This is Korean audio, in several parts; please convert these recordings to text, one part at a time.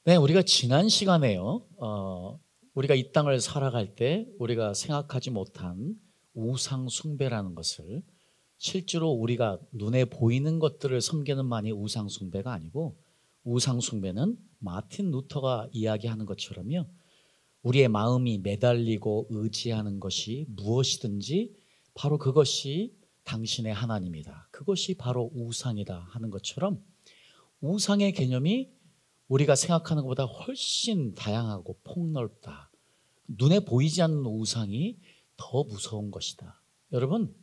네, 우리가 지난 시간에요. 우리가 이 땅을 살아갈 때 우리가 생각하지 못한 우상 숭배라는 것을, 실제로 우리가 눈에 보이는 것들을 섬기는 만이 우상 숭배가 아니고, 우상 숭배는 마틴 루터가 이야기하는 것처럼요, 우리의 마음이 매달리고 의지하는 것이 무엇이든지 바로 그것이 당신의 하나님이다, 그것이 바로 우상이다 하는 것처럼, 우상의 개념이 우리가 생각하는 것보다 훨씬 다양하고 폭넓다. 눈에 보이지 않는 우상이 더 무서운 것이다. 여러분,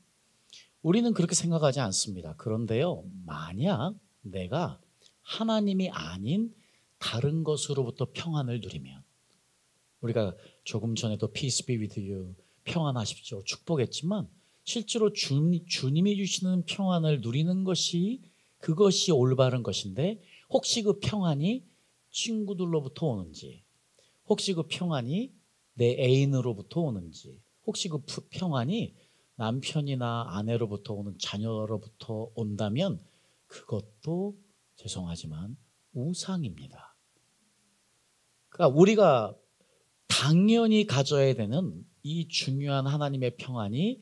우리는 그렇게 생각하지 않습니다. 그런데요, 만약 내가 하나님이 아닌 다른 것으로부터 평안을 누리면, 우리가 조금 전에도 Peace be with you, 평안하십시오, 축복했지만, 실제로 주님이 주시는 평안을 누리는 것이, 그것이 올바른 것인데, 혹시 그 평안이 친구들로부터 오는지, 혹시 그 평안이 내 애인으로부터 오는지, 혹시 그 평안이 남편이나 아내로부터 오는 자녀로부터 온다면 그것도 죄송하지만 우상입니다. 그러니까 우리가 당연히 가져야 되는 이 중요한 하나님의 평안이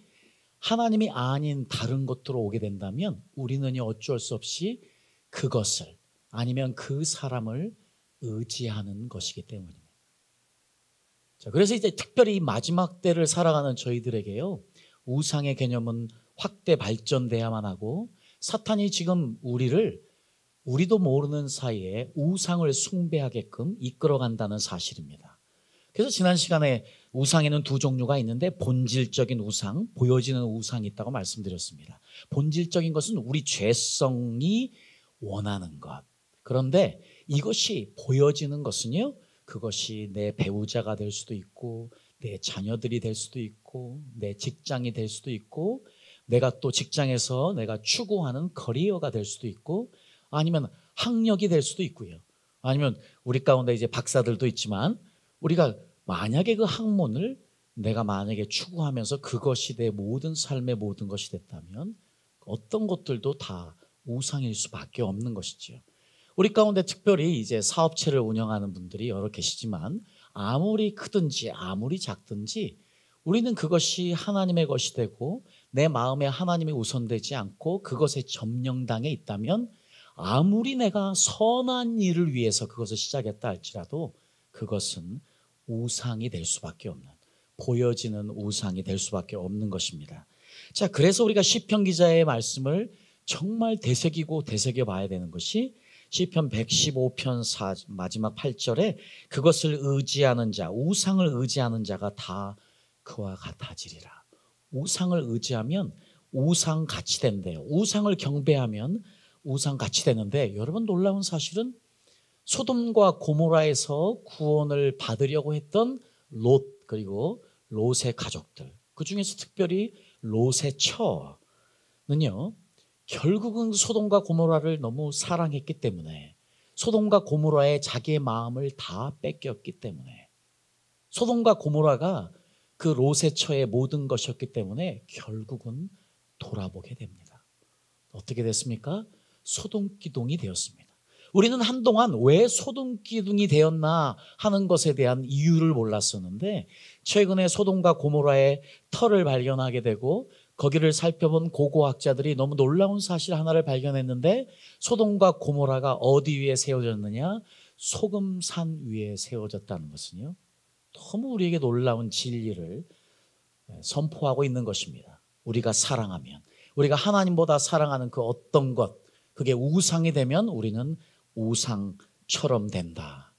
하나님이 아닌 다른 것들로 오게 된다면 우리는 어쩔 수 없이 그것을, 아니면 그 사람을 의지하는 것이기 때문입니다. 자, 그래서 이제 특별히 마지막 때를 살아가는 저희들에게요, 우상의 개념은 확대 발전돼야만 하고, 사탄이 지금 우리도 모르는 사이에 우상을 숭배하게끔 이끌어간다는 사실입니다. 그래서 지난 시간에 우상에는 두 종류가 있는데, 본질적인 우상, 보여지는 우상이 있다고 말씀드렸습니다. 본질적인 것은 우리 죄성이 원하는 것. 그런데 이것이 보여지는 것은요, 그것이 내 배우자가 될 수도 있고, 내 자녀들이 될 수도 있고, 내 직장이 될 수도 있고, 내가 또 직장에서 내가 추구하는 커리어가 될 수도 있고, 아니면 학력이 될 수도 있고요. 아니면 우리 가운데 이제 박사들도 있지만, 우리가 만약에 그 학문을 내가 만약에 추구하면서 그것이 내 모든 삶의 모든 것이 됐다면 어떤 것들도 다 우상일 수밖에 없는 것이지요. 우리 가운데 특별히 이제 사업체를 운영하는 분들이 여러 계시지만, 아무리 크든지 아무리 작든지 우리는 그것이 하나님의 것이 되고 내 마음에 하나님이 우선되지 않고 그것에 점령당해 있다면, 아무리 내가 선한 일을 위해서 그것을 시작했다 할지라도 그것은 우상이 될 수밖에 없는, 보여지는 우상이 될 수밖에 없는 것입니다. 자, 그래서 우리가 시편 기자의 말씀을 정말 되새기고 되새겨 봐야 되는 것이, 시편 115편 마지막 8절에 그것을 의지하는 자, 우상을 의지하는 자가 다 그와 같아지리라. 우상을 의지하면 우상같이 된대요. 우상을 경배하면 우상같이 되는데, 여러분 놀라운 사실은 소돔과 고모라에서 구원을 받으려고 했던 롯, 그리고 롯의 가족들, 그 중에서 특별히 롯의 처는요, 결국은 소돔과 고모라를 너무 사랑했기 때문에, 소돔과 고모라의 자기의 마음을 다 뺏겼기 때문에, 소돔과 고모라가 그 롯의 처의 모든 것이었기 때문에 결국은 돌아보게 됩니다. 어떻게 됐습니까? 소돔기둥이 되었습니다. 우리는 한동안 왜 소돔기둥이 되었나 하는 것에 대한 이유를 몰랐었는데, 최근에 소돔과 고모라의 터를 발견하게 되고 거기를 살펴본 고고학자들이 너무 놀라운 사실 하나를 발견했는데, 소돔과 고모라가 어디 위에 세워졌느냐? 소금산 위에 세워졌다는 것은요, 너무 우리에게 놀라운 진리를 선포하고 있는 것입니다. 우리가 사랑하면, 우리가 하나님보다 사랑하는 그 어떤 것, 그게 우상이 되면 우리는 우상처럼 된다.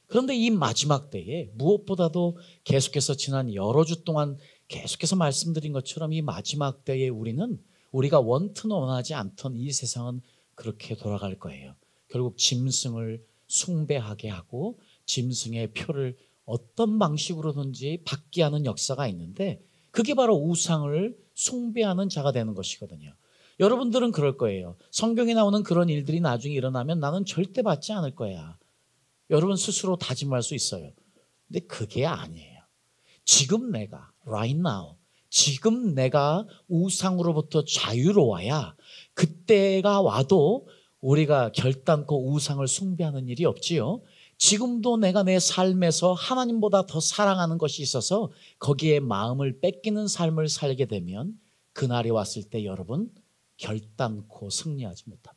그런데 이 마지막 때에 무엇보다도 계속해서 지난 여러 주 동안 계속해서 말씀드린 것처럼, 이 마지막 때에 우리가 원튼 원하지 않던 이 세상은 그렇게 돌아갈 거예요. 결국 짐승을 숭배하게 하고 짐승의 표를 어떤 방식으로든지 받게 하는 역사가 있는데, 그게 바로 우상을 숭배하는 자가 되는 것이거든요. 여러분들은 그럴 거예요. 성경에 나오는 그런 일들이 나중에 일어나면 나는 절대 받지 않을 거야. 여러분 스스로 다짐할 수 있어요. 근데 그게 아니에요. 지금 내가 right now, 지금 내가 우상으로부터 자유로워야 그때가 와도 우리가 결단코 우상을 숭배하는 일이 없지요. 지금도 내가 내 삶에서 하나님보다 더 사랑하는 것이 있어서 거기에 마음을 뺏기는 삶을 살게 되면 그날이 왔을 때 여러분 결단코 승리하지 못합니다.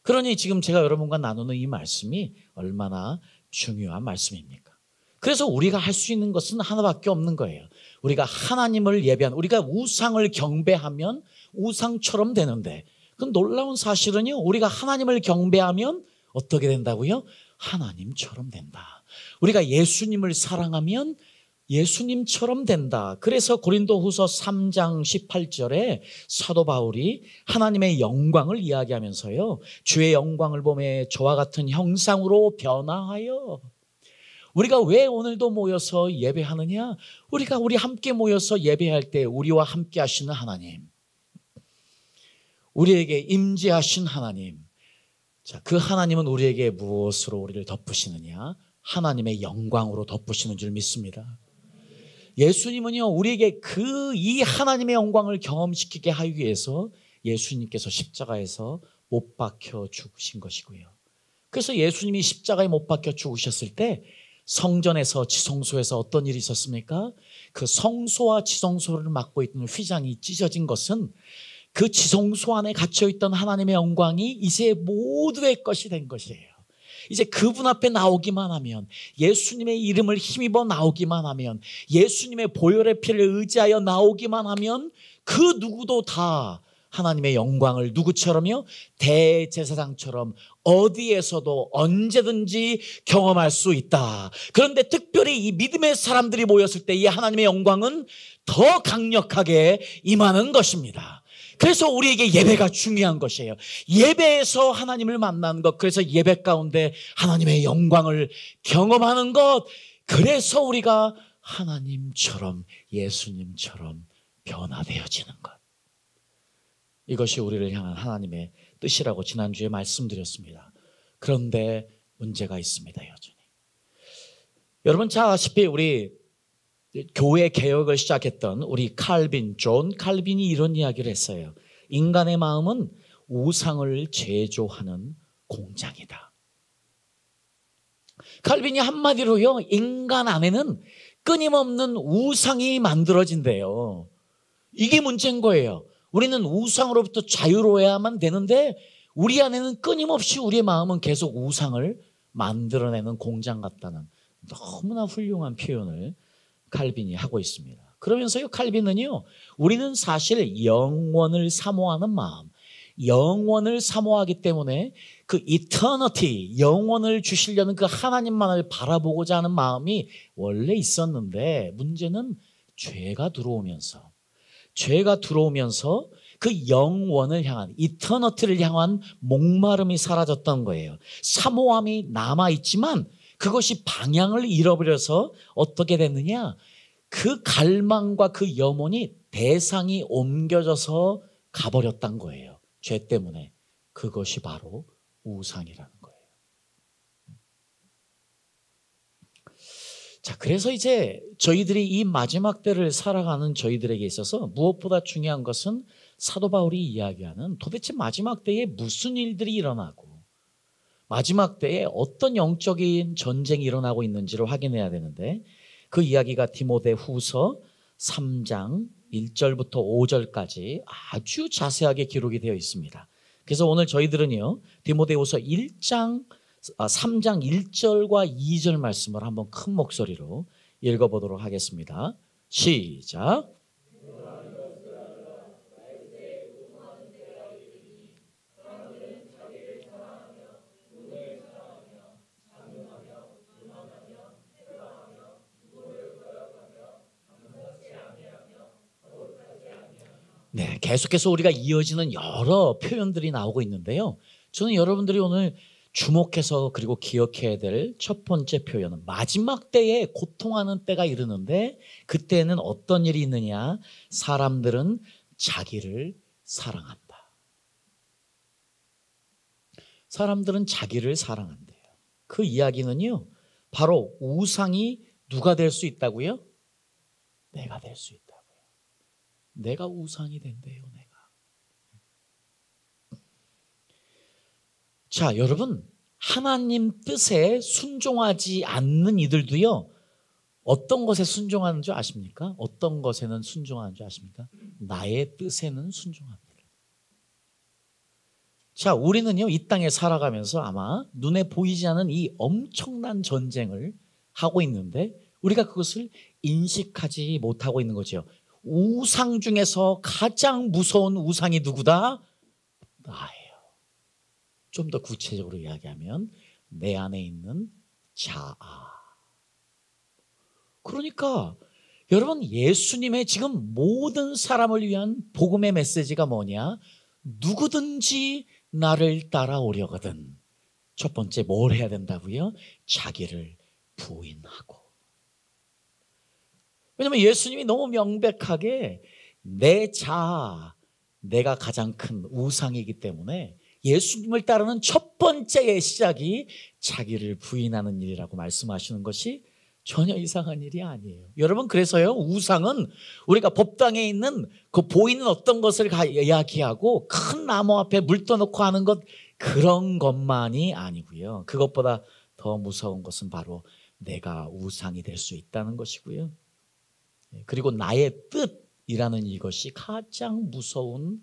그러니 지금 제가 여러분과 나누는 이 말씀이 얼마나 중요한 말씀입니까? 그래서 우리가 할 수 있는 것은 하나밖에 없는 거예요. 우리가 하나님을 예배하는, 우리가 우상을 경배하면 우상처럼 되는데, 그 놀라운 사실은요, 우리가 하나님을 경배하면 어떻게 된다고요? 하나님처럼 된다. 우리가 예수님을 사랑하면 예수님처럼 된다. 그래서 고린도후서 3장 18절에 사도 바울이 하나님의 영광을 이야기하면서요, 주의 영광을 보매 저와 같은 형상으로 변화하여. 우리가 왜 오늘도 모여서 예배하느냐? 우리 함께 모여서 예배할 때 우리와 함께 하시는 하나님, 우리에게 임재하신 하나님, 자, 그 하나님은 우리에게 무엇으로 우리를 덮으시느냐? 하나님의 영광으로 덮으시는 줄 믿습니다. 예수님은요, 우리에게 이 하나님의 영광을 경험시키게 하기 위해서 예수님께서 십자가에서 못 박혀 죽으신 것이고요. 그래서 예수님이 십자가에 못 박혀 죽으셨을 때 성전에서 지성소에서 어떤 일이 있었습니까? 그 성소와 지성소를 막고 있던 휘장이 찢어진 것은 그 지성소 안에 갇혀있던 하나님의 영광이 이제 모두의 것이 된 것이에요. 이제 그분 앞에 나오기만 하면, 예수님의 이름을 힘입어 나오기만 하면, 예수님의 보혈의 피를 의지하여 나오기만 하면 그 누구도 다 하나님의 영광을 누구처럼요? 대제사장처럼 어디에서도 언제든지 경험할 수 있다. 그런데 특별히 이 믿음의 사람들이 모였을 때 이 하나님의 영광은 더 강력하게 임하는 것입니다. 그래서 우리에게 예배가 중요한 것이에요. 예배에서 하나님을 만나는 것, 그래서 예배 가운데 하나님의 영광을 경험하는 것, 그래서 우리가 하나님처럼, 예수님처럼 변화되어지는 것, 이것이 우리를 향한 하나님의 뜻이라고 지난주에 말씀드렸습니다. 그런데 문제가 있습니다, 여전히. 여러분 잘 아시다시피 우리 교회 개혁을 시작했던 우리 존 칼빈이 이런 이야기를 했어요. 인간의 마음은 우상을 제조하는 공장이다. 칼빈이 한마디로요, 인간 안에는 끊임없는 우상이 만들어진대요. 이게 문제인 거예요. 우리는 우상으로부터 자유로워야만 되는데 우리 안에는 끊임없이 우리의 마음은 계속 우상을 만들어내는 공장 같다는 너무나 훌륭한 표현을 칼빈이 하고 있습니다. 그러면서요, 칼빈은요, 우리는 사실 영원을 사모하는 마음, 영원을 사모하기 때문에 그 eternity, 영원을 주시려는 그 하나님만을 바라보고자 하는 마음이 원래 있었는데, 문제는 죄가 들어오면서 그 영원을 향한, 이터너티를 향한 목마름이 사라졌던 거예요. 사모함이 남아있지만 그것이 방향을 잃어버려서 어떻게 됐느냐? 그 갈망과 그 염원이 대상이 옮겨져서 가버렸단 거예요. 죄 때문에. 그것이 바로 우상이라는 거예요. 자, 그래서 이제 저희들이 이 마지막 때를 살아가는 저희들에게 있어서 무엇보다 중요한 것은 사도 바울이 이야기하는 도대체 마지막 때에 무슨 일들이 일어나고 마지막 때에 어떤 영적인 전쟁이 일어나고 있는지를 확인해야 되는데, 그 이야기가 디모데후서 3장 1절부터 5절까지 아주 자세하게 기록이 되어 있습니다. 그래서 오늘 저희들은요, 디모데후서 3장 1절과 2절 말씀을 한번 큰 목소리로 읽어보도록 하겠습니다. 시작. 네, 계속해서 우리가 이어지는 여러 표현들이 나오고 있는데요. 저는 여러분들이 오늘 주목해서 그리고 기억해야 될 첫 번째 표현은 마지막 때에 고통하는 때가 이르는데, 그때는 어떤 일이 있느냐? 사람들은 자기를 사랑한다. 사람들은 자기를 사랑한대요. 그 이야기는요, 바로 우상이 누가 될 수 있다고요? 내가 될 수 있다고요. 내가 우상이 된대요, 내가. 자, 여러분, 하나님 뜻에 순종하지 않는 이들도요, 어떤 것에 순종하는 줄 아십니까? 어떤 것에는 순종하는 줄 아십니까? 나의 뜻에는 순종합니다. 자, 우리는요, 이 땅에 살아가면서 아마 눈에 보이지 않는 이 엄청난 전쟁을 하고 있는데 우리가 그것을 인식하지 못하고 있는 거죠. 우상 중에서 가장 무서운 우상이 누구다? 나예요. 좀 더 구체적으로 이야기하면 내 안에 있는 자아. 그러니까 여러분, 예수님의 지금 모든 사람을 위한 복음의 메시지가 뭐냐? 누구든지 나를 따라오려거든. 첫 번째 뭘 해야 된다고요? 자기를 부인하고. 왜냐하면 예수님이 너무 명백하게 내 자아, 내가 가장 큰 우상이기 때문에 예수님을 따르는 첫 번째의 시작이 자기를 부인하는 일이라고 말씀하시는 것이 전혀 이상한 일이 아니에요. 여러분, 그래서요, 우상은 우리가 법당에 있는 그 보이는 어떤 것을 이야기하고 큰 나무 앞에 물 떠놓고 하는 것, 그런 것만이 아니고요. 그것보다 더 무서운 것은 바로 내가 우상이 될 수 있다는 것이고요. 그리고 나의 뜻이라는 이것이 가장 무서운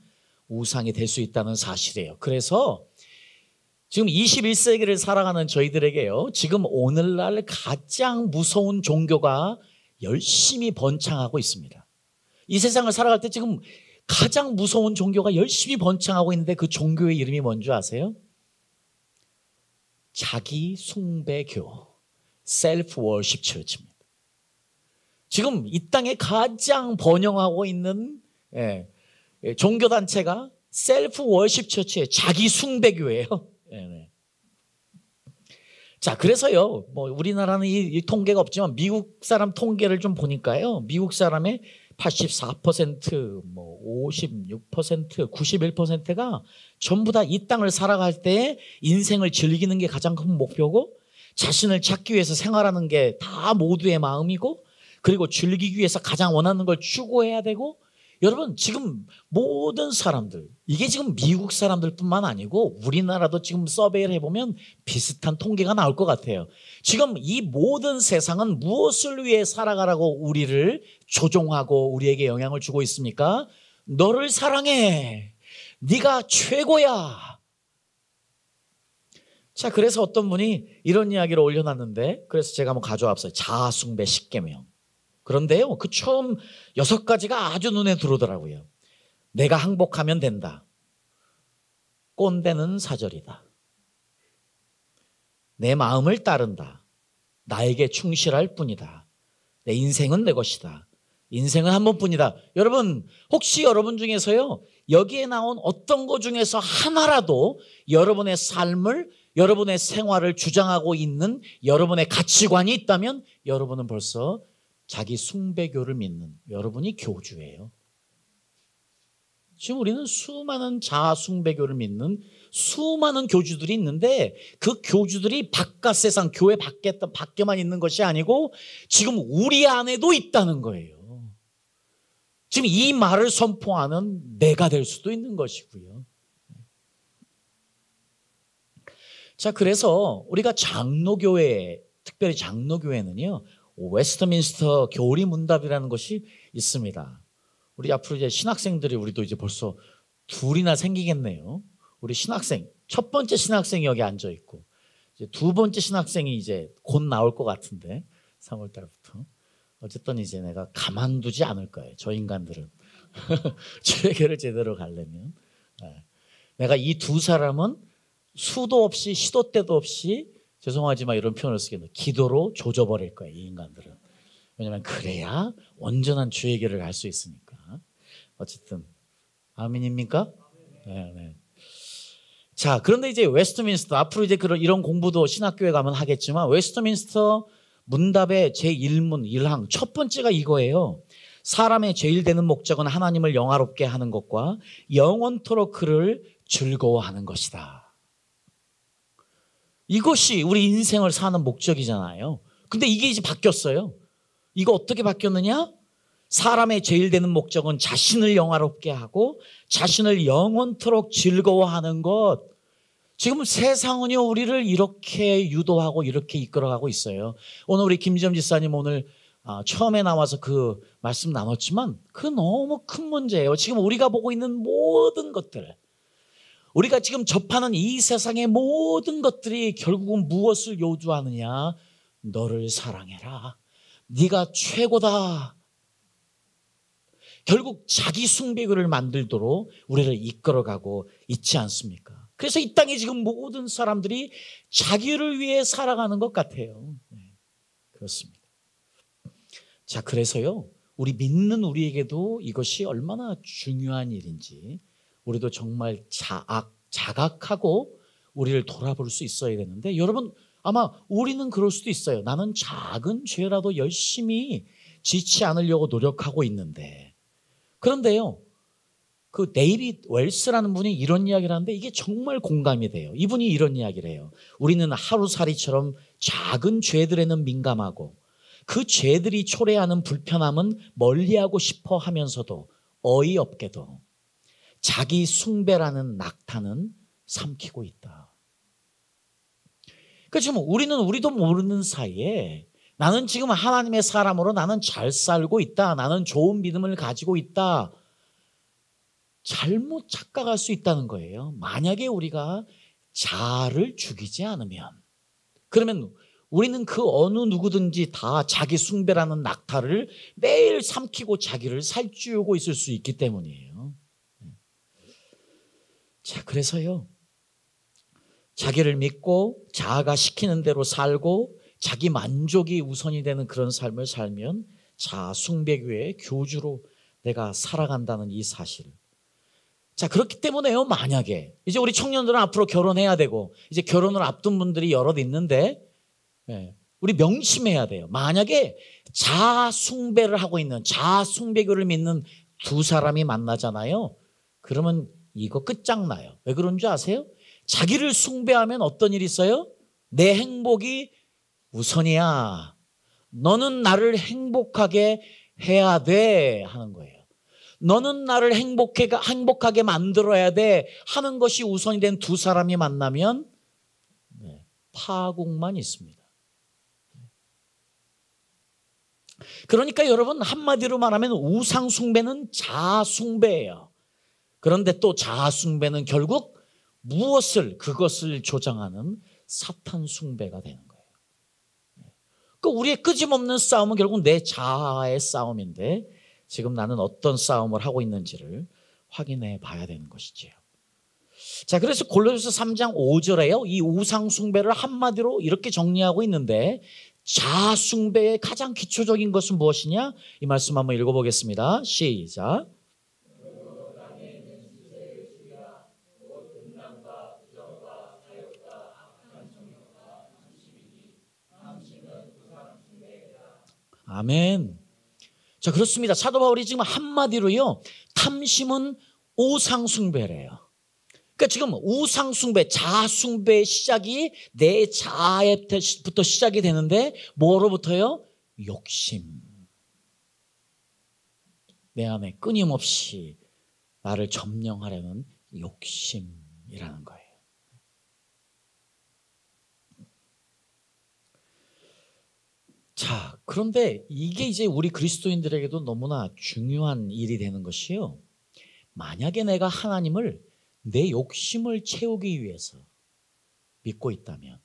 우상이 될 수 있다는 사실이에요. 그래서 지금 21세기를 살아가는 저희들에게요, 지금 오늘날 가장 무서운 종교가 열심히 번창하고 있습니다. 이 세상을 살아갈 때 지금 가장 무서운 종교가 열심히 번창하고 있는데 그 종교의 이름이 뭔지 아세요? 자기 숭배교, 셀프 월십 처치입니다. 지금 이 땅에 가장 번영하고 있는 종교단체가 셀프 월십 처치예요. 자기 숭배교예요. 자, 그래서요, 우리나라는 이 통계가 없지만 미국 사람 통계를 좀 보니까요, 미국 사람의 84%, 56%, 91%가 전부 다 이 땅을 살아갈 때 인생을 즐기는 게 가장 큰 목표고, 자신을 찾기 위해서 생활하는 게 다 모두의 마음이고, 그리고 즐기기 위해서 가장 원하는 걸 추구해야 되고, 여러분, 지금 모든 사람들, 이게 지금 미국 사람들뿐만 아니고 우리나라도 지금 서베이를 해보면 비슷한 통계가 나올 것 같아요. 지금 이 모든 세상은 무엇을 위해 살아가라고 우리를 조종하고 우리에게 영향을 주고 있습니까? 너를 사랑해. 네가 최고야. 자, 그래서 어떤 분이 이런 이야기를 올려놨는데, 그래서 제가 한번 가져와 봤어요. 자아숭배 10계명. 그런데요, 그 처음 6가지가 아주 눈에 들어오더라고요. 내가 항복하면 된다. 꼰대는 사절이다. 내 마음을 따른다. 나에게 충실할 뿐이다. 내 인생은 내 것이다. 인생은 한 번뿐이다. 여러분, 혹시 여러분 중에서요, 여기에 나온 어떤 것 중에서 하나라도 여러분의 삶을, 여러분의 생활을 주장하고 있는 여러분의 가치관이 있다면 여러분은 벌써 자기 숭배교를 믿는 여러분이 교주예요. 지금 우리는 수많은 자아 숭배교를 믿는 수많은 교주들이 있는데 그 교주들이 바깥 세상, 교회 밖에만 있는 것이 아니고 지금 우리 안에도 있다는 거예요. 지금 이 말을 선포하는 내가 될 수도 있는 것이고요. 자, 그래서 우리가 장로교회, 특별히 장로교회는요, 웨스트민스터 교리 문답이라는 것이 있습니다. 우리 앞으로 이제 신학생들이 우리도 이제 벌써 2이나 생기겠네요. 우리 신학생, 첫 번째 신학생이 여기 앉아 있고, 이제 2번째 신학생이 이제 곧 나올 것 같은데, 3월 달부터. 어쨌든 이제 내가 가만두지 않을 거예요. 저 인간들은. 주의교를 제대로 가려면. 내가 이 2사람은 수도 없이, 시도 때도 없이, 죄송하지만 이런 표현을 쓰겠는데 기도로 조져버릴 거예요, 이 인간들은. 왜냐하면 그래야 온전한 주의 길을 갈 수 있으니까. 어쨌든 아멘입니까? 네. 자, 그런데 이제 웨스트민스터, 앞으로 이제 이런 공부도 신학교에 가면 하겠지만 웨스트민스터 문답의 제1문 1항 첫 번째가 이거예요. 사람의 제일 되는 목적은 하나님을 영화롭게 하는 것과 영원토록 그를 즐거워하는 것이다. 이것이 우리 인생을 사는 목적이잖아요. 근데 이게 이제 바뀌었어요. 이거 어떻게 바뀌었느냐? 사람의 제일 되는 목적은 자신을 영화롭게 하고 자신을 영원토록 즐거워하는 것. 지금 세상은요 우리를 이렇게 유도하고 이렇게 이끌어가고 있어요. 오늘 우리 김지엄 지사님 오늘 처음에 나와서 그 말씀 나눴지만 그 너무 큰 문제예요. 지금 우리가 보고 있는 모든 것들, 우리가 지금 접하는 이 세상의 모든 것들이 결국은 무엇을 요구하느냐? 너를 사랑해라. 네가 최고다. 결국 자기 숭배교를 만들도록 우리를 이끌어가고 있지 않습니까? 그래서 이 땅에 지금 모든 사람들이 자기를 위해 살아가는 것 같아요. 네, 그렇습니다. 자, 그래서요, 우리 믿는 우리에게도 이것이 얼마나 중요한 일인지 우리도 정말 자각하고 우리를 돌아볼 수 있어야 되는데, 여러분 아마 우리는 그럴 수도 있어요. 나는 작은 죄라도 열심히 짓지 않으려고 노력하고 있는데, 그런데요, 그 데이빗 웰스라는 분이 이런 이야기를 하는데 이게 정말 공감이 돼요. 이분이 이런 이야기를 해요. 우리는 하루살이처럼 작은 죄들에는 민감하고 그 죄들이 초래하는 불편함은 멀리하고 싶어 하면서도 어이없게도 자기 숭배라는 낙타는 삼키고 있다. 그러니까 지금 우리도 모르는 사이에 나는 지금 하나님의 사람으로 나는 잘 살고 있다. 나는 좋은 믿음을 가지고 있다. 잘못 착각할 수 있다는 거예요. 만약에 우리가 자아를 죽이지 않으면, 그러면 우리는 그 어느 누구든지 다 자기 숭배라는 낙타를 매일 삼키고 자기를 살찌우고 있을 수 있기 때문이에요. 자, 그래서요, 자기를 믿고 자아가 시키는 대로 살고 자기 만족이 우선이 되는 그런 삶을 살면 자아 숭배교의 교주로 내가 살아간다는 이 사실을. 자, 그렇기 때문에요, 만약에 이제 우리 청년들은 앞으로 결혼해야 되고 이제 결혼을 앞둔 분들이 여럿 있는데, 우리 명심해야 돼요. 만약에 자아 숭배를 하고 있는, 자아 숭배교를 믿는 두 사람이 만나잖아요. 그러면 이거 끝장나요. 왜 그런 줄 아세요? 자기를 숭배하면 어떤 일이 있어요? 내 행복이 우선이야. 너는 나를 행복하게 해야 돼 하는 거예요. 너는 나를 행복하게 만들어야 돼 하는 것이 우선이 된 두 사람이 만나면 파국만 있습니다. 그러니까 여러분, 한마디로 말하면 우상 숭배는 자아 숭배예요. 그런데 또 자아 숭배는 결국 그것을 조장하는 사탄 숭배가 되는 거예요. 그러니까 우리의 끊임없는 싸움은 결국 내 자아의 싸움인데, 지금 나는 어떤 싸움을 하고 있는지를 확인해 봐야 되는 것이지요. 자, 그래서 골로새서 3장 5절에요, 이 우상 숭배를 한마디로 이렇게 정리하고 있는데, 자아 숭배의 가장 기초적인 것은 무엇이냐? 이 말씀 한번 읽어보겠습니다. 시작. 아멘. 자, 그렇습니다. 사도 바울이 지금 한마디로요, 탐심은 우상숭배래요. 그러니까 지금 우상숭배, 자아숭배의 시작이 내 자아부터 시작이 되는데, 뭐로부터요? 욕심. 내 안에 끊임없이 나를 점령하려는 욕심이라는 거예요. 자, 그런데 이게 이제 우리 그리스도인들에게도 너무나 중요한 일이 되는 것이요, 만약에 내가 하나님을 내 욕심을 채우기 위해서 믿고 있다면,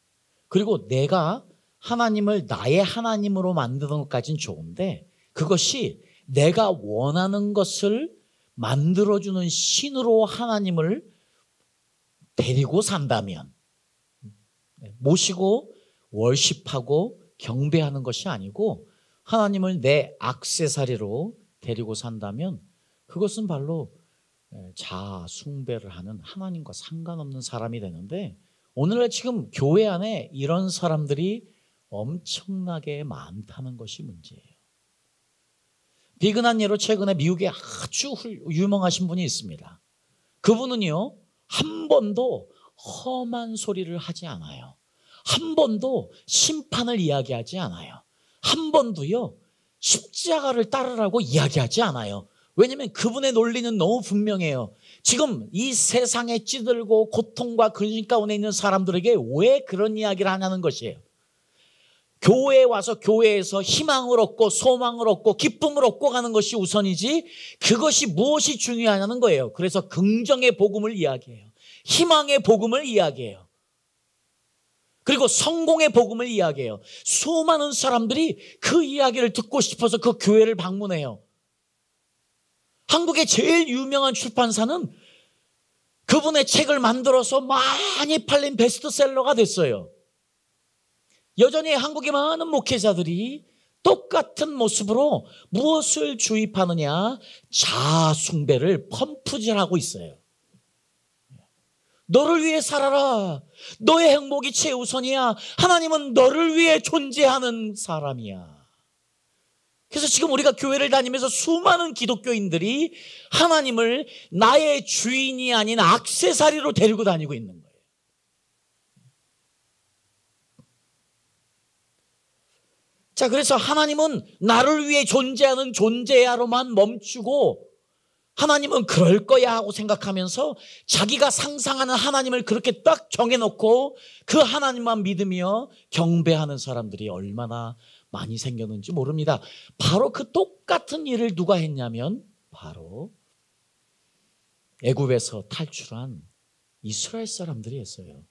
그리고 내가 하나님을 나의 하나님으로 만드는 것까지는 좋은데, 그것이 내가 원하는 것을 만들어주는 신으로 하나님을 데리고 산다면, 모시고 월십하고 경배하는 것이 아니고 하나님을 내 액세서리로 데리고 산다면, 그것은 바로 자아 숭배를 하는, 하나님과 상관없는 사람이 되는데, 오늘날 지금 교회 안에 이런 사람들이 엄청나게 많다는 것이 문제예요. 비근한 예로 최근에 미국에 아주 유명하신 분이 있습니다. 그분은요, 한 번도 험한 소리를 하지 않아요. 한 번도 심판을 이야기하지 않아요. 한 번도요, 십자가를 따르라고 이야기하지 않아요. 왜냐하면 그분의 논리는 너무 분명해요. 지금 이 세상에 찌들고 고통과 근심 가운데 있는 사람들에게 왜 그런 이야기를 하냐는 것이에요. 교회에 와서 교회에서 희망을 얻고 소망을 얻고 기쁨을 얻고 가는 것이 우선이지 그것이 무엇이 중요하냐는 거예요. 그래서 긍정의 복음을 이야기해요. 희망의 복음을 이야기해요. 그리고 성공의 복음을 이야기해요. 수많은 사람들이 그 이야기를 듣고 싶어서 그 교회를 방문해요. 한국의 제일 유명한 출판사는 그분의 책을 만들어서 많이 팔린 베스트셀러가 됐어요. 여전히 한국의 많은 목회자들이 똑같은 모습으로 무엇을 주입하느냐? 자아숭배를 펌프질하고 있어요. 너를 위해 살아라. 너의 행복이 최우선이야. 하나님은 너를 위해 존재하는 사람이야. 그래서 지금 우리가 교회를 다니면서 수많은 기독교인들이 하나님을 나의 주인이 아닌 액세서리로 데리고 다니고 있는 거예요. 자, 그래서 하나님은 나를 위해 존재하는 존재야로만 멈추고 하나님은 그럴 거야 하고 생각하면서 자기가 상상하는 하나님을 그렇게 딱 정해놓고 그 하나님만 믿으며 경배하는 사람들이 얼마나 많이 생겼는지 모릅니다. 바로 그 똑같은 일을 누가 했냐면 바로 애굽에서 탈출한 이스라엘 사람들이 했어요.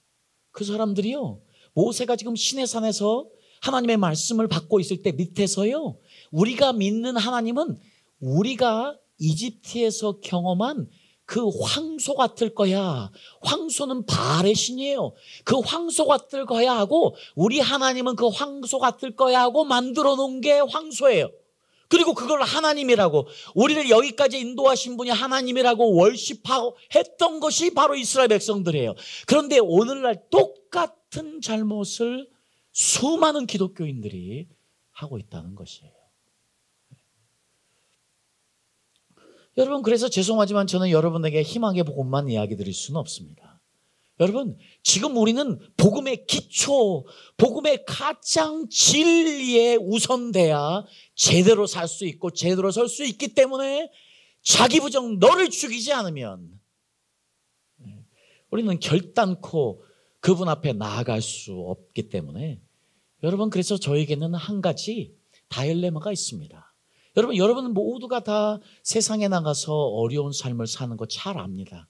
그 사람들이요, 모세가 지금 시내산에서 하나님의 말씀을 받고 있을 때 밑에서요, 우리가 믿는 하나님은 우리가 이집트에서 경험한 그 황소 같을 거야. 황소는 바알의 신이에요. 그 황소 같을 거야 하고 우리 하나님은 그 황소 같을 거야 하고 만들어 놓은 게 황소예요. 그리고 그걸 하나님이라고, 우리를 여기까지 인도하신 분이 하나님이라고 월십하고 했던 것이 바로 이스라엘 백성들이에요. 그런데 오늘날 똑같은 잘못을 수많은 기독교인들이 하고 있다는 것이에요. 여러분, 그래서 죄송하지만 저는 여러분에게 희망의 복음만 이야기 드릴 수는 없습니다. 여러분, 지금 우리는 복음의 기초, 복음의 가장 진리에 우선돼야 제대로 살 수 있고 제대로 설 수 있기 때문에 자기 부정 너를 죽이지 않으면 우리는 결단코 그분 앞에 나아갈 수 없기 때문에 여러분, 그래서 저에게는 한 가지 다일레마가 있습니다. 여러분 모두가 다 세상에 나가서 어려운 삶을 사는 거 잘 압니다.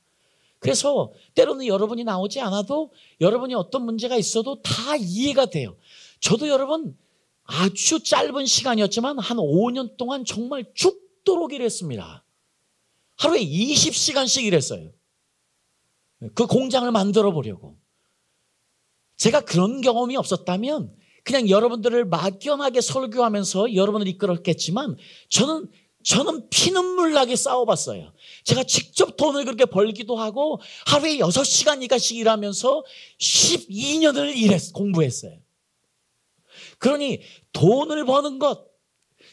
그래서 때로는 여러분이 나오지 않아도 여러분이 어떤 문제가 있어도 다 이해가 돼요. 저도 여러분 아주 짧은 시간이었지만 한 5년 동안 정말 죽도록 일했습니다. 하루에 20시간씩 일했어요. 그 공장을 만들어 보려고. 제가 그런 경험이 없었다면 그냥 여러분들을 막연하게 설교하면서 여러분을 이끌었겠지만 저는 피눈물 나게 싸워봤어요. 제가 직접 돈을 그렇게 벌기도 하고 하루에 6시간이가씩 일하면서 12년을 공부했어요. 그러니 돈을 버는 것,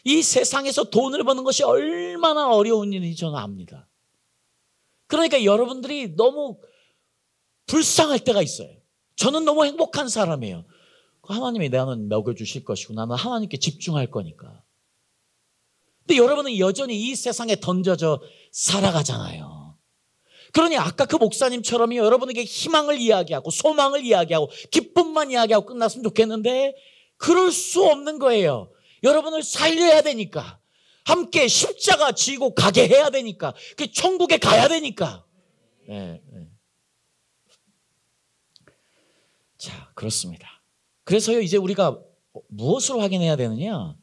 이 세상에서 돈을 버는 것이 얼마나 어려운 일인지 저는 압니다. 그러니까 여러분들이 너무 불쌍할 때가 있어요. 저는 너무 행복한 사람이에요. 하나님이 나는 먹여주실 것이고 나는 하나님께 집중할 거니까. 근데 여러분은 여전히 이 세상에 던져져 살아가잖아요. 그러니 아까 그 목사님처럼 여러분에게 희망을 이야기하고 소망을 이야기하고 기쁨만 이야기하고 끝났으면 좋겠는데 그럴 수 없는 거예요. 여러분을 살려야 되니까, 함께 십자가 지고 가게 해야 되니까, 그 천국에 가야 되니까. 네. 자, 그렇습니다. 그래서요, 이제 우리가 무엇으로 확인해야 되느냐?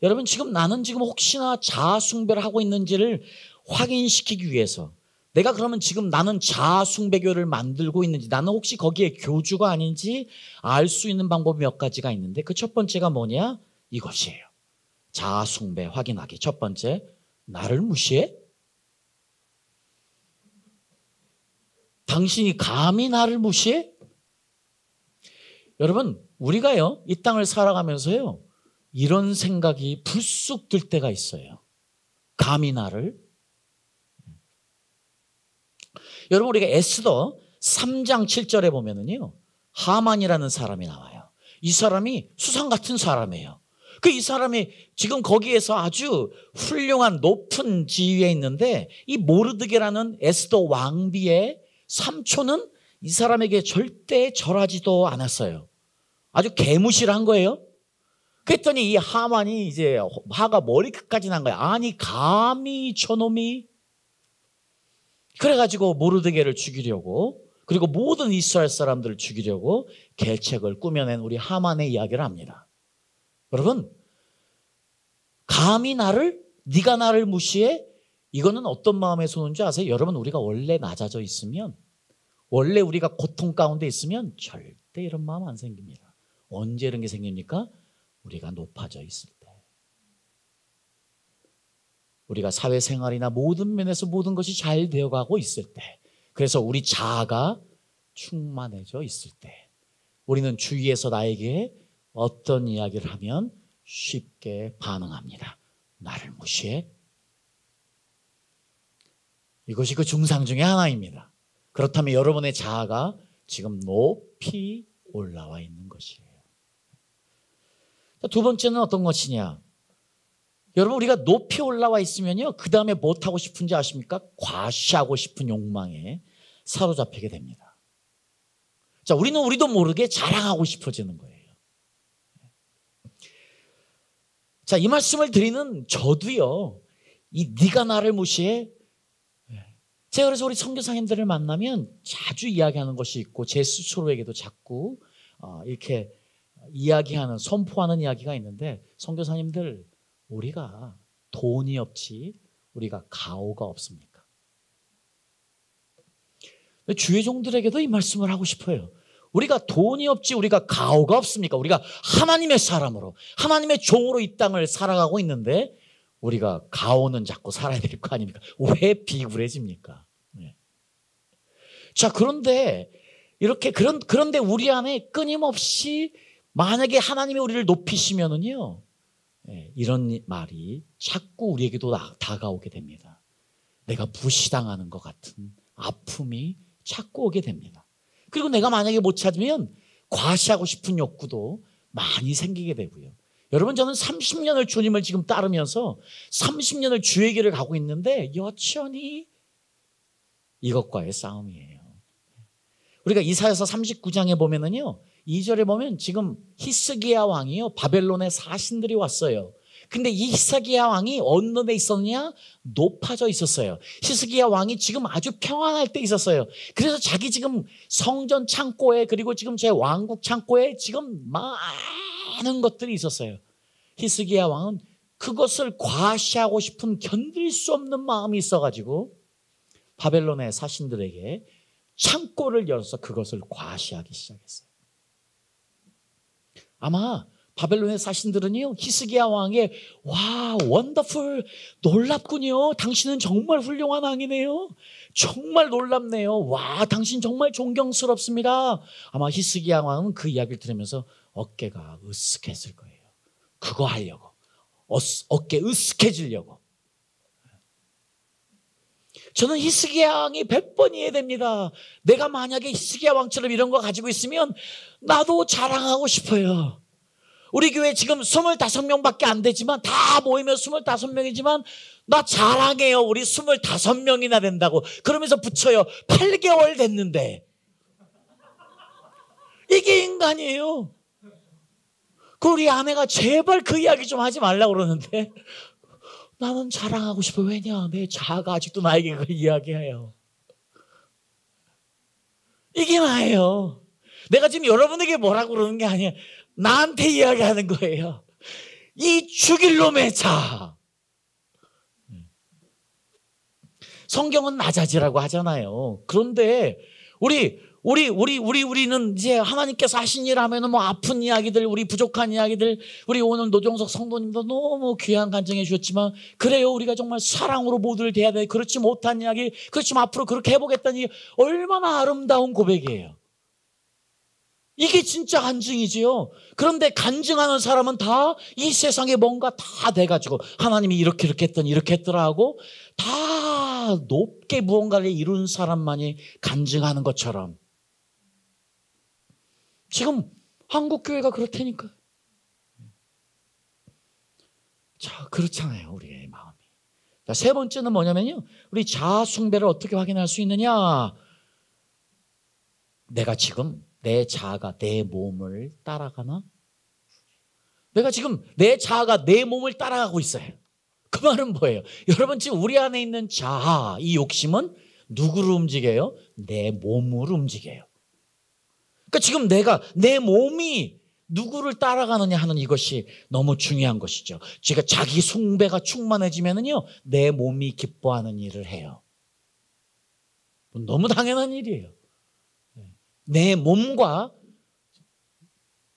여러분, 나는 지금 혹시나 자아숭배를 하고 있는지를 확인시키기 위해서 내가 그러면 지금 나는 자아숭배교를 만들고 있는지, 나는 혹시 거기에 교주가 아닌지 알 수 있는 방법이 몇 가지가 있는데 그 첫 번째가 뭐냐? 이것이에요. 자아숭배 확인하기. 첫 번째, 나를 무시해? 당신이 감히 나를 무시해? 여러분, 우리가요, 이 땅을 살아가면서요, 이런 생각이 불쑥 들 때가 있어요. 감히 나를. 여러분, 우리가 에스더 3장 7절에 보면은요, 하만이라는 사람이 나와요. 이 사람이 수상 같은 사람이에요. 그 이 사람이 지금 거기에서 아주 훌륭한 높은 지위에 있는데 이 모르드게라는 에스더 왕비의 삼촌은 이 사람에게 절대 절하지도 않았어요. 아주 개무시를 한 거예요. 그랬더니 이 하만이 이제 화가 머리끝까지 난 거야. 아니 감히 저놈이. 그래가지고 모르드게를 죽이려고, 그리고 모든 이스라엘 사람들을 죽이려고 계책을 꾸며낸 우리 하만의 이야기를 합니다. 여러분, 감히 네가 나를 무시해? 이거는 어떤 마음에서 오는 줄 아세요? 여러분, 우리가 원래 낮아져 있으면, 원래 우리가 고통 가운데 있으면 절대 이런 마음 안 생깁니다. 언제 이런 게 생깁니까? 우리가 높아져 있을 때. 우리가 사회생활이나 모든 면에서 모든 것이 잘 되어가고 있을 때, 그래서 우리 자아가 충만해져 있을 때, 우리는 주위에서 나에게 어떤 이야기를 하면 쉽게 반응합니다. 나를 무시해? 이것이 그 증상 중에 하나입니다. 그렇다면 여러분의 자아가 지금 높이 올라와 있는 것이에요. 두 번째는 어떤 것이냐? 여러분, 우리가 높이 올라와 있으면요, 그 다음에 뭐 하고 싶은지 아십니까? 과시하고 싶은 욕망에 사로잡히게 됩니다. 자, 우리도 모르게 자랑하고 싶어지는 거예요. 자, 이 말씀을 드리는 저도요, 네가 나를 무시해? 제가 그래서 우리 선교사님들을 만나면 자주 이야기하는 것이 있고, 제 스스로에게도 자꾸 이렇게 이야기하는, 선포하는 이야기가 있는데, 선교사님들, 우리가 돈이 없지 우리가 가오가 없습니까? 주의 종들에게도 이 말씀을 하고 싶어요. 우리가 돈이 없지 우리가 가오가 없습니까? 우리가 하나님의 사람으로, 하나님의 종으로 이 땅을 살아가고 있는데 우리가 가오는 자꾸 살아야 될 거 아닙니까? 왜 비굴해집니까? 네. 자, 그런데 그런데 우리 안에 끊임없이 만약에 하나님이 우리를 높이시면은요, 이런 말이 자꾸 우리에게도 다가오게 됩니다. 내가 무시당하는 것 같은 아픔이 자꾸 오게 됩니다. 그리고 내가 만약에 못 찾으면 과시하고 싶은 욕구도 많이 생기게 되고요. 여러분, 저는 30년을 주님을 지금 따르면서 30년을 주의 길을 가고 있는데 여전히 이것과의 싸움이에요. 우리가 이사야서 39장에 보면은요, 2절에 보면 지금 히스기야 왕이요, 바벨론의 사신들이 왔어요. 근데 이 히스기야 왕이 어느 데 있었냐? 높아져 있었어요. 히스기야 왕이 지금 아주 평안할 때 있었어요. 그래서 자기 지금 성전 창고에, 그리고 지금 제 왕국 창고에 지금 많은 것들이 있었어요. 히스기야 왕은 그것을 과시하고 싶은 견딜 수 없는 마음이 있어가지고 바벨론의 사신들에게 창고를 열어서 그것을 과시하기 시작했어요. 아마 바벨론의 사신들은요, 히스기야 왕의 와, 원더풀, 놀랍군요. 당신은 정말 훌륭한 왕이네요. 정말 놀랍네요. 와, 당신 정말 존경스럽습니다. 아마 히스기야 왕은 그 이야기를 들으면서 어깨가 으쓱했을 거예요. 그거 하려고, 어깨 으쓱해지려고. 저는 히스기야 왕이 100번 이해됩니다. 내가 만약에 히스기야 왕처럼 이런 거 가지고 있으면 나도 자랑하고 싶어요. 우리 교회 지금 25명밖에 안 되지만, 다 모이면 25명이지만 나 자랑해요. 우리 25명이나 된다고. 그러면서 붙여요. 8개월 됐는데. 이게 인간이에요. 우리 아내가 제발 그 이야기 좀 하지 말라고 그러는데 나는 자랑하고 싶어. 왜냐? 내 자아가 아직도 나에게 그 이야기해요. 이게 나예요. 내가 지금 여러분에게 뭐라고 그러는 게 아니에요. 나한테 이야기하는 거예요. 이 죽일 놈의 자아. 성경은 낮아지라고 하잖아요. 그런데 우리는 이제 하나님께서 하신 일 하면은 뭐 아픈 이야기들, 우리 부족한 이야기들, 우리 오늘 노종석 성도님도 너무 귀한 간증해 주셨지만, 그래요, 우리가 정말 사랑으로 모두를 대해야 돼. 그렇지 못한 이야기, 그렇지만 앞으로 그렇게 해보겠다는 이야기, 얼마나 아름다운 고백이에요. 이게 진짜 간증이지요. 그런데 간증하는 사람은 다 이 세상에 뭔가 다 돼가지고 하나님이 이렇게 했더니 이렇게 했더라 하고 다 높게 무언가를 이룬 사람만이 간증하는 것처럼 지금 한국교회가 그렇다니까. 자, 그렇잖아요, 우리의 마음이. 자, 세 번째는 뭐냐면요, 우리 자아 숭배를 어떻게 확인할 수 있느냐? 내가 지금 내 자아가 내 몸을 따라가나? 내가 지금 내 자아가 내 몸을 따라가고 있어요. 그 말은 뭐예요? 여러분, 지금 우리 안에 있는 자아, 이 욕심은 누구를 움직여요? 내 몸을 움직여요. 그러니까 지금 내 몸이 누구를 따라가느냐 하는 이것이 너무 중요한 것이죠. 제가 자기 숭배가 충만해지면은요, 내 몸이 기뻐하는 일을 해요. 너무 당연한 일이에요. 내 몸과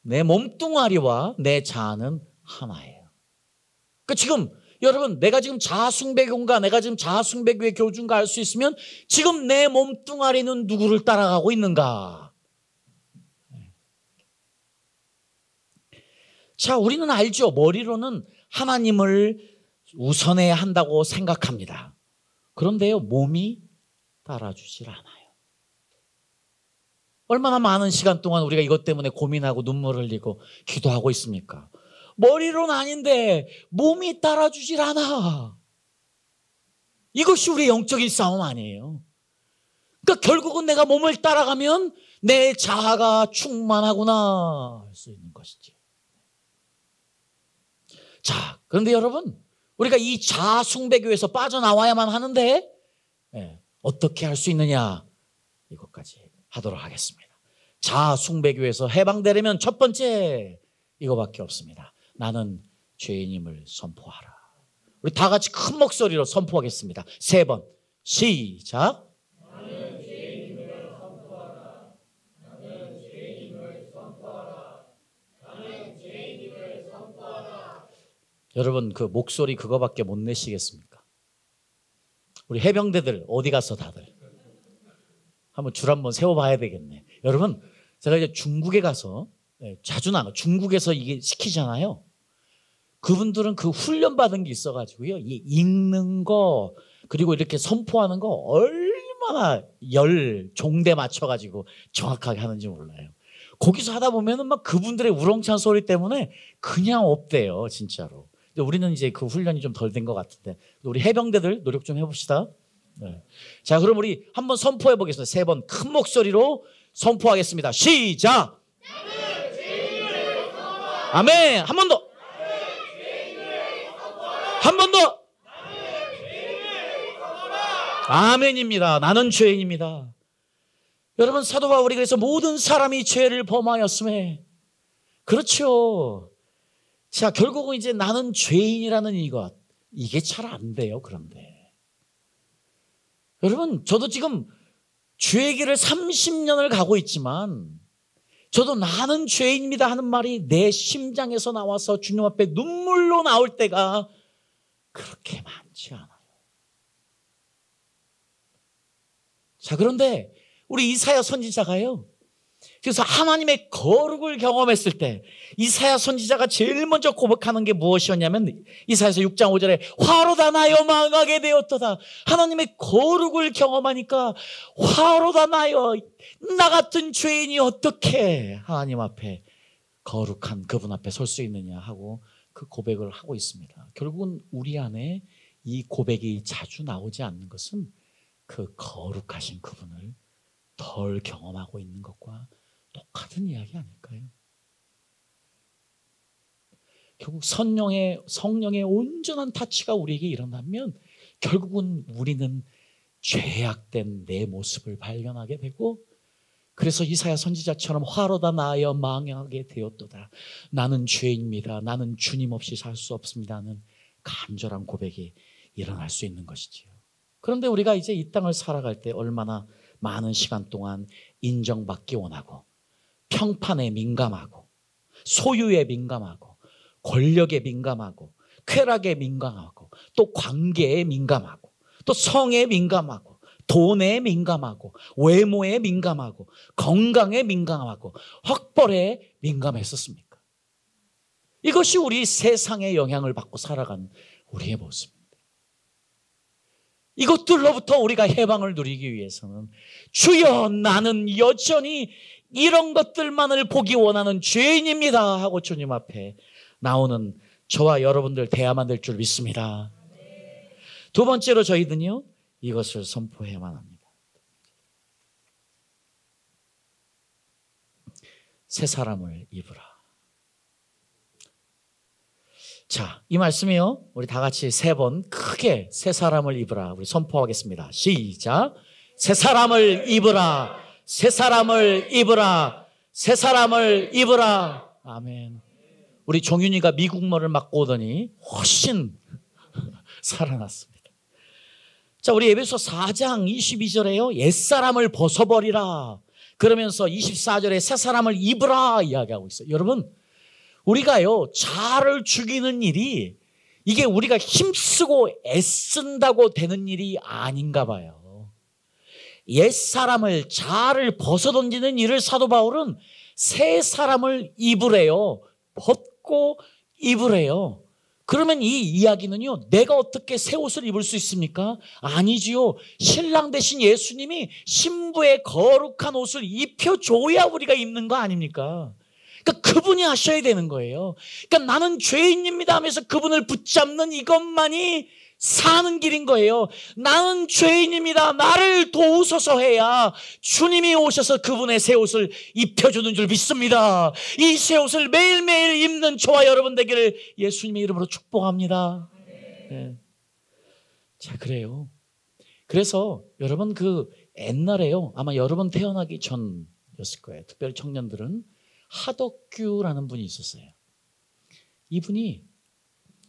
내 몸뚱아리와 내 자아는 하나예요. 그러니까 지금 여러분, 내가 지금 자아숭배교인가, 내가 지금 자아숭배교의 교주인가 알 수 있으면 지금 내 몸뚱아리는 누구를 따라가고 있는가? 자, 우리는 알죠. 머리로는 하나님을 우선해야 한다고 생각합니다. 그런데요, 몸이 따라주질 않아요. 얼마나 많은 시간 동안 우리가 이것 때문에 고민하고 눈물 흘리고 기도하고 있습니까? 머리로는 아닌데 몸이 따라주질 않아. 이것이 우리의 영적인 싸움 아니에요. 그러니까 결국은 내가 몸을 따라가면 내 자아가 충만하구나 할 수 있는 것이지. 자, 그런데 여러분, 우리가 이 자아 숭배교에서 빠져나와야만 하는데 어떻게 할 수 있느냐, 이것까지 하도록 하겠습니다. 자아 숭배교에서 해방되려면 첫 번째 이거밖에 없습니다. 나는 죄인임을 선포하라. 우리 다 같이 큰 목소리로 선포하겠습니다. 3번 시작. 나는 죄인임을 선포하라. 나는 죄인임을 선포하라. 나는 죄인임을 선포하라. 여러분, 그 목소리 그거밖에 못 내시겠습니까? 우리 해병대들 어디 갔어 다들? 한번 줄 한번 세워봐야 되겠네. 여러분, 제가 이제 중국에 가서 자주 나가 중국에서 이게 시키잖아요. 그분들은 그 훈련 받은 게 있어가지고요, 이 읽는 거 그리고 이렇게 선포하는 거 얼마나 종대 맞춰가지고 정확하게 하는지 몰라요. 거기서 하다 보면은 막 그분들의 우렁찬 소리 때문에 그냥 없대요, 진짜로. 근데 우리는 이제 그 훈련이 좀 덜 된 것 같은데 우리 해병대들 노력 좀 해봅시다. 네. 자, 그럼 우리 한번 선포해 보겠습니다. 3번 큰 목소리로 선포하겠습니다. 시작. 아멘. 한 번 더. 한 번 더. 아멘입니다. 나는 죄인입니다. 여러분, 사도 바울이 그래서 모든 사람이 죄를 범하였음에, 그렇죠. 자, 결국은 이제 나는 죄인이라는 이것, 이게 잘 안 돼요. 그런데 여러분, 저도 지금 죄의 길을 30년을 가고 있지만 저도 나는 죄인입니다 하는 말이 내 심장에서 나와서 주님 앞에 눈물로 나올 때가 그렇게 많지 않아요. 자, 그런데 우리 이사야 선지자가요, 그래서 하나님의 거룩을 경험했을 때 이사야 선지자가 제일 먼저 고백하는 게 무엇이었냐면, 이사야서 6장 5절에 화로 다 나여 망하게 되었도다. 하나님의 거룩을 경험하니까 화로 다 나여, 나 같은 죄인이 어떻게 하나님 앞에 거룩한 그분 앞에 설 수 있느냐 하고 그 고백을 하고 있습니다. 결국은 우리 안에 이 고백이 자주 나오지 않는 것은 그 거룩하신 그분을 덜 경험하고 있는 것과 똑같은 이야기 아닐까요? 결국 성령의 온전한 타치가 우리에게 일어나면 결국은 우리는 죄악된 내 모습을 발견하게 되고, 그래서 이사야 선지자처럼 화로 다 나여 망하게 되었도다. 나는 죄인입니다. 나는 주님 없이 살 수 없습니다는 간절한 고백이 일어날 수 있는 것이지요. 그런데 우리가 이제 이 땅을 살아갈 때 얼마나 많은 시간 동안 인정받기 원하고, 평판에 민감하고, 소유에 민감하고, 권력에 민감하고, 쾌락에 민감하고, 또 관계에 민감하고, 또 성에 민감하고, 돈에 민감하고, 외모에 민감하고, 건강에 민감하고, 헛벌에 민감했었습니까? 이것이 우리 세상의 영향을 받고 살아가는 우리의 모습입니다. 이것들로부터 우리가 해방을 누리기 위해서는 주여, 나는 여전히 이런 것들만을 보기 원하는 죄인입니다 하고 주님 앞에 나오는 저와 여러분들 돼야만 될 줄 믿습니다. 두 번째로 저희들은요, 이것을 선포해야만 합니다. 새 사람을 입으라. 자, 이 말씀이요, 우리 다 같이 3번 크게 새 사람을 입으라 우리 선포하겠습니다. 시작. 새 사람을 입으라. 새 사람을 입으라. 새 사람을 입으라. 아멘. 우리 종윤이가 미국말을 맡고 오더니 훨씬 살아났습니다. 자, 우리 에베소 4장 22절에요. 옛사람을 벗어버리라. 그러면서 24절에 새 사람을 입으라 이야기하고 있어요. 여러분, 우리가요, 자아를 죽이는 일이 이게 우리가 힘쓰고 애쓴다고 되는 일이 아닌가 봐요. 옛사람을, 자아를 벗어던지는 일을 사도 바울은 새 사람을 입으래요. 벗고 입으래요. 그러면 이 이야기는요, 내가 어떻게 새 옷을 입을 수 있습니까? 아니지요. 신랑 되신 예수님이 신부의 거룩한 옷을 입혀줘야 우리가 입는 거 아닙니까? 그러니까 그분이 하셔야 되는 거예요. 그러니까 나는 죄인입니다 하면서 그분을 붙잡는 이것만이 사는 길인 거예요. 나는 죄인입니다, 나를 도우소서 해야 주님이 오셔서 그분의 새 옷을 입혀주는 줄 믿습니다. 이 새 옷을 매일매일 입는 저와 여러분 되기를 예수님의 이름으로 축복합니다. 네. 자, 그래요. 그래서 여러분, 그 옛날에요, 아마 여러분 태어나기 전이었을 거예요. 특별히 청년들은 하덕규라는 분이 있었어요. 이분이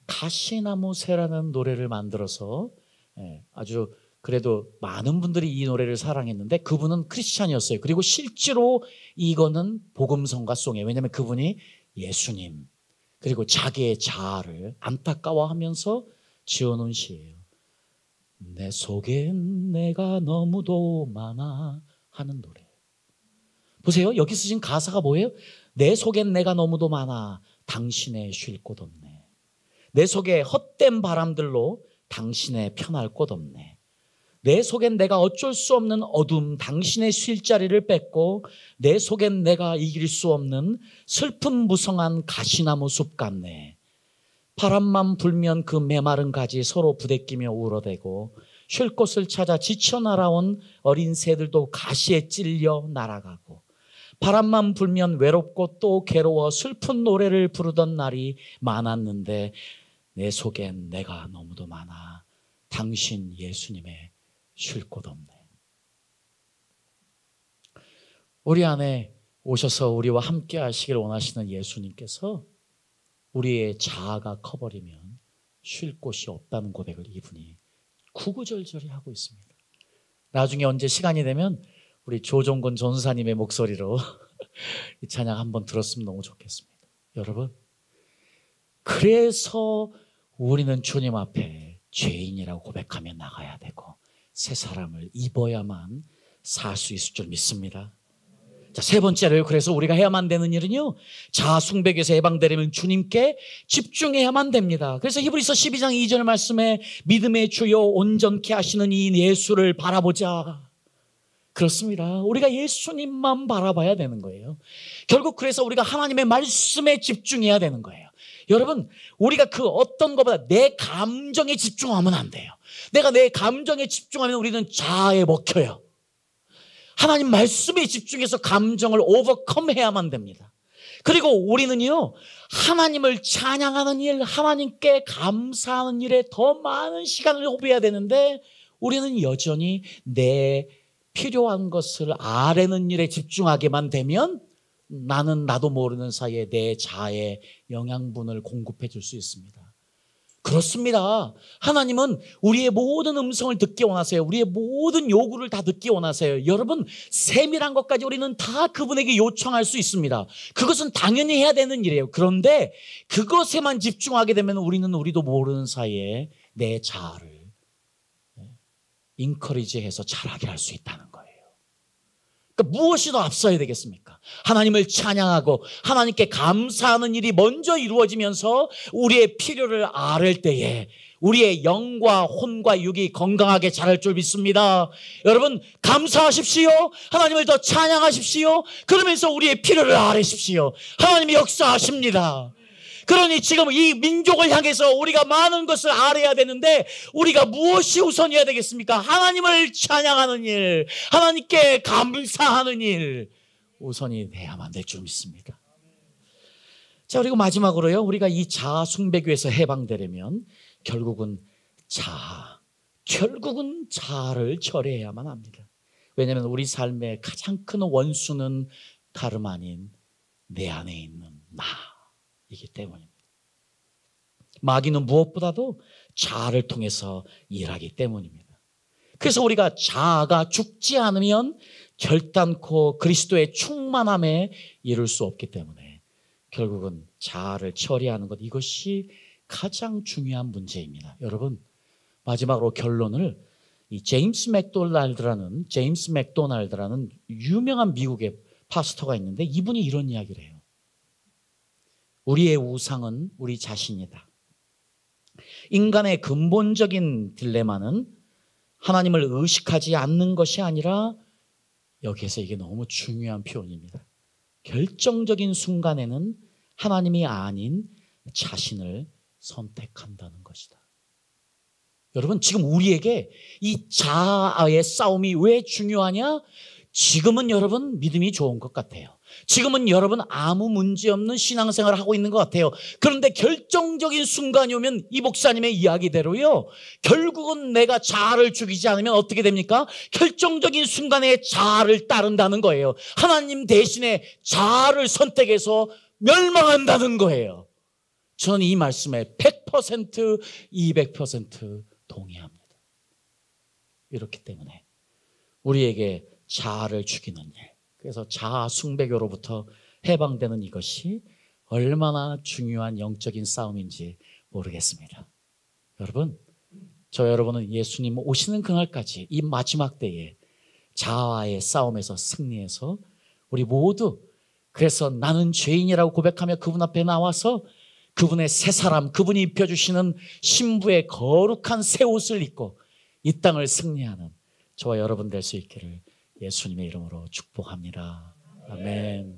가시나무 새라는 노래를 만들어서 아주 그래도 많은 분들이 이 노래를 사랑했는데, 그분은 크리스찬이었어요. 그리고 실제로 이거는 복음성가송이에요. 왜냐하면 그분이 예수님 그리고 자기의 자아를 안타까워하면서 지어놓은 시예요. 내 속엔 내가 너무도 많아 하는 노래. 보세요, 여기 쓰신 가사가 뭐예요? 내 속엔 내가 너무도 많아 당신의 쉴 곳 없네. 내 속에 헛된 바람들로 당신의 편할 곳 없네. 내 속엔 내가 어쩔 수 없는 어둠 당신의 쉴 자리를 뺏고, 내 속엔 내가 이길 수 없는 슬픈 무성한 가시나무 숲 같네. 바람만 불면 그 메마른 가지 서로 부대끼며 울어대고, 쉴 곳을 찾아 지쳐 날아온 어린 새들도 가시에 찔려 날아가고, 바람만 불면 외롭고 또 괴로워 슬픈 노래를 부르던 날이 많았는데, 내 속엔 내가 너무도 많아 당신 예수님의 쉴 곳 없네. 우리 안에 오셔서 우리와 함께 하시길 원하시는 예수님께서 우리의 자아가 커버리면 쉴 곳이 없다는 고백을 이분이 구구절절히 하고 있습니다. 나중에 언제 시간이 되면 우리 조종근 전사님의 목소리로 이 찬양 한번 들었으면 너무 좋겠습니다. 여러분, 그래서 우리는 주님 앞에 죄인이라고 고백하며 나가야 되고 새 사람을 입어야만 살 수 있을 줄 믿습니다. 자, 세 번째로요, 그래서 우리가 해야만 되는 일은요, 자아 숭배에서 해방되려면 주님께 집중해야만 됩니다. 그래서 히브리서 12장 2절 말씀에 믿음의 주요 온전케 하시는 이 예수를 바라보자. 그렇습니다. 우리가 예수님만 바라봐야 되는 거예요. 결국 그래서 우리가 하나님의 말씀에 집중해야 되는 거예요. 여러분, 우리가 그 어떤 것보다 내 감정에 집중하면 안 돼요. 내가 내 감정에 집중하면 우리는 자아에 먹혀요. 하나님 말씀에 집중해서 감정을 오버컴해야만 됩니다. 그리고 우리는요, 하나님을 찬양하는 일, 하나님께 감사하는 일에 더 많은 시간을 소비해야 되는데, 우리는 여전히 내 필요한 것을 아뢰는 일에 집중하게만 되면 나는 나도 모르는 사이에 내 자아에 영양분을 공급해 줄 수 있습니다. 그렇습니다. 하나님은 우리의 모든 음성을 듣기 원하세요. 우리의 모든 요구를 다 듣기 원하세요. 여러분, 세밀한 것까지 우리는 다 그분에게 요청할 수 있습니다. 그것은 당연히 해야 되는 일이에요. 그런데 그것에만 집중하게 되면 우리도 모르는 사이에 내 자아를 인커리지해서 자라게 할 수 있다는 거예요. 그러니까 무엇이 더 앞서야 되겠습니까? 하나님을 찬양하고 하나님께 감사하는 일이 먼저 이루어지면서 우리의 필요를 아뢰 때에 우리의 영과 혼과 육이 건강하게 자랄 줄 믿습니다. 여러분, 감사하십시오. 하나님을 더 찬양하십시오. 그러면서 우리의 필요를 아뢰십시오. 하나님이 역사하십니다. 그러니 지금 이 민족을 향해서 우리가 많은 것을 알아야 되는데 우리가 무엇이 우선이어야 되겠습니까? 하나님을 찬양하는 일, 하나님께 감사하는 일 우선이 돼야만 될 줄 믿습니다. 자, 그리고 마지막으로요, 우리가 이 자아 숭배교에서 해방되려면 결국은 자아를 철회해야만 합니다. 왜냐하면 우리 삶의 가장 큰 원수는 다름 아닌 내 안에 있는 나이기 때문입니다. 마귀는 무엇보다도 자아를 통해서 일하기 때문입니다. 그래서 우리가 자아가 죽지 않으면 결단코 그리스도의 충만함에 이룰 수 없기 때문에 결국은 자아를 처리하는 것, 이것이 가장 중요한 문제입니다. 여러분, 마지막으로 결론을 이 제임스 맥도날드라는 유명한 미국의 파스터가 있는데 이분이 이런 이야기를 해요. 우리의 우상은 우리 자신이다. 인간의 근본적인 딜레마는 하나님을 의식하지 않는 것이 아니라, 여기에서 이게 너무 중요한 표현입니다, 결정적인 순간에는 하나님이 아닌 자신을 선택한다는 것이다. 여러분, 지금 우리에게 이 자아의 싸움이 왜 중요하냐? 지금은 여러분 믿음이 좋은 것 같아요. 지금은 여러분 아무 문제 없는 신앙생활을 하고 있는 것 같아요. 그런데 결정적인 순간이 오면 이 목사님의 이야기대로요, 결국은 내가 자아를 죽이지 않으면 어떻게 됩니까? 결정적인 순간에 자아를 따른다는 거예요. 하나님 대신에 자아를 선택해서 멸망한다는 거예요. 저는 이 말씀에 100%, 200% 동의합니다. 이렇기 때문에 우리에게 자아를 죽이는 일, 그래서 자아 숭배교로부터 해방되는 이것이 얼마나 중요한 영적인 싸움인지 모르겠습니다. 여러분, 여러분은 예수님 오시는 그날까지 이 마지막 때에 자아와의 싸움에서 승리해서 우리 모두, 그래서 나는 죄인이라고 고백하며 그분 앞에 나와서 그분의 새 사람, 그분이 입혀주시는 신부의 거룩한 새 옷을 입고 이 땅을 승리하는 저와 여러분 될 수 있기를 예수님의 이름으로 축복합니다. 아멘.